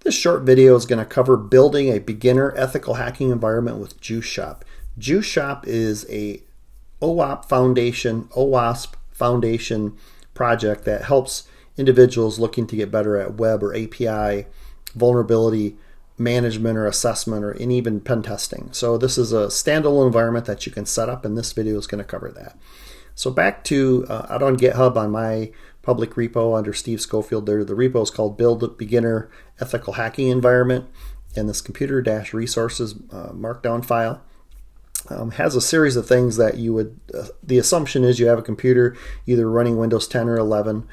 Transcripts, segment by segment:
This short video is going to cover building a beginner ethical hacking environment with JuiceShop. JuiceShop is a OWASP Foundation project that helps individuals looking to get better at web or API vulnerability management or assessment, and even pen testing. So this is a standalone environment that you can set up, and this video is going to cover that. So back to out on GitHub on my public repo under Steve Schofield there, the repo is called Build a Beginner Ethical Hacking Environment, and this computer-resources markdown file has a series of things that you would, the assumption is you have a computer either running Windows 10 or 11,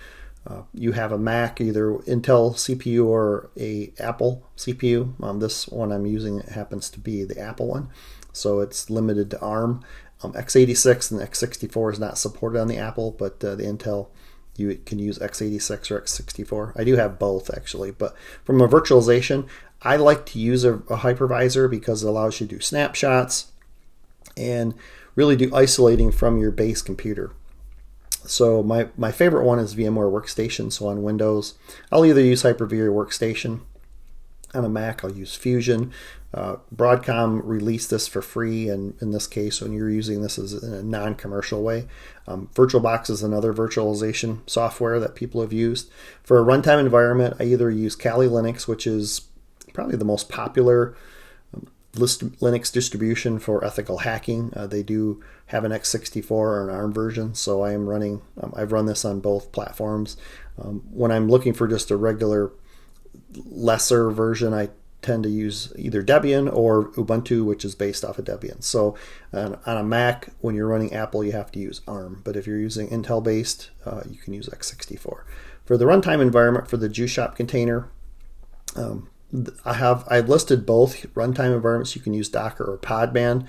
you have a Mac, either Intel CPU or a Apple CPU. This one I'm using happens to be the Apple one, so it's limited to ARM. x86 and x64 is not supported on the Apple, but the Intel, you can use x86 or x64. I do have both actually, but from a virtualization, I like to use a hypervisor because it allows you to do snapshots and really do isolating from your base computer. So my favorite one is VMware Workstation. So on Windows, I'll either use Hyper-V or Workstation. On a Mac, I'll use Fusion. Broadcom released this for free, and in this case, when you're using this as in a non-commercial way. VirtualBox is another virtualization software that people have used. For a runtime environment, I either use Kali Linux, which is probably the most popular Linux distribution for ethical hacking. They do have an x64 or an ARM version, so I am running, I've run this on both platforms. When I'm looking for just a regular lesser version, I tend to use either Debian or Ubuntu, which is based off of Debian. So on a Mac, when you're running Apple, you have to use ARM, but if you're using Intel based, you can use x64. For the runtime environment for the JuiceShop container, I've listed both runtime environments. You can use Docker or Podman.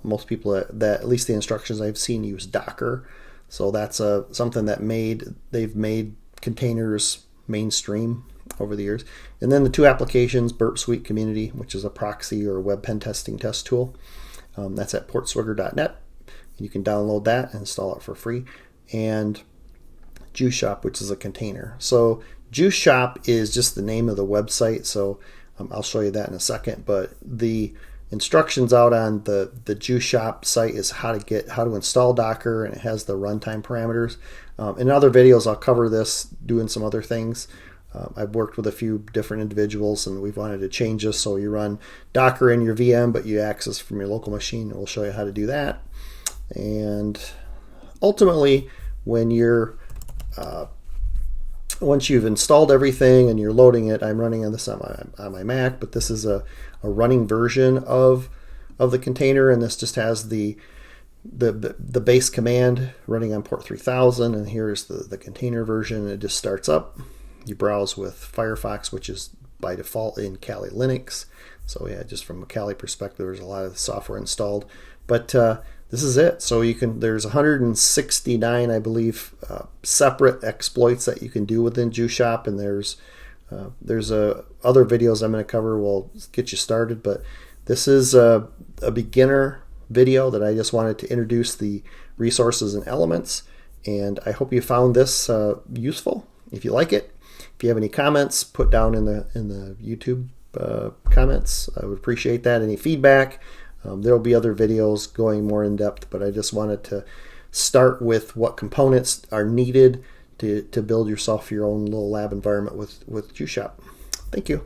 Most people that at least the instructions I've seen use Docker. So that's something that they've made containers mainstream over the years. And then the two applications, Burp Suite Community, which is a proxy or web pen testing test tool. That's at portswigger.net. You can download that and install it for free. And JuiceShop, which is a container. So JuiceShop is just the name of the website, so I'll show you that in a second, but the instructions out on the JuiceShop site is how to install Docker, and it has the runtime parameters. In other videos I'll cover this, doing some other things. I've worked with a few different individuals, and we've wanted to change this so you run Docker in your VM, but you access from your local machine, and we'll show you how to do that. And ultimately, when you're once you've installed everything and you're loading it, I'm running on this on my Mac, but this is a running version of the container, and this just has the base command running on port 3000, and here's the container version, and it just starts up. You browse with Firefox, which is by default in Kali Linux. So yeah, just from a Kali perspective, there's a lot of software installed, but this is it. So there's 169, I believe, separate exploits that you can do within JuiceShop, and there's other videos I'm going to cover will get you started, but this is a beginner video that I just wanted to introduce the resources and elements, and I hope you found this useful. If you like it, if you have any comments, put down in the YouTube comments. I would appreciate that. Any feedback. There will be other videos going more in depth, but I just wanted to start with what components are needed to build yourself your own little lab environment with JuiceShop. Thank you.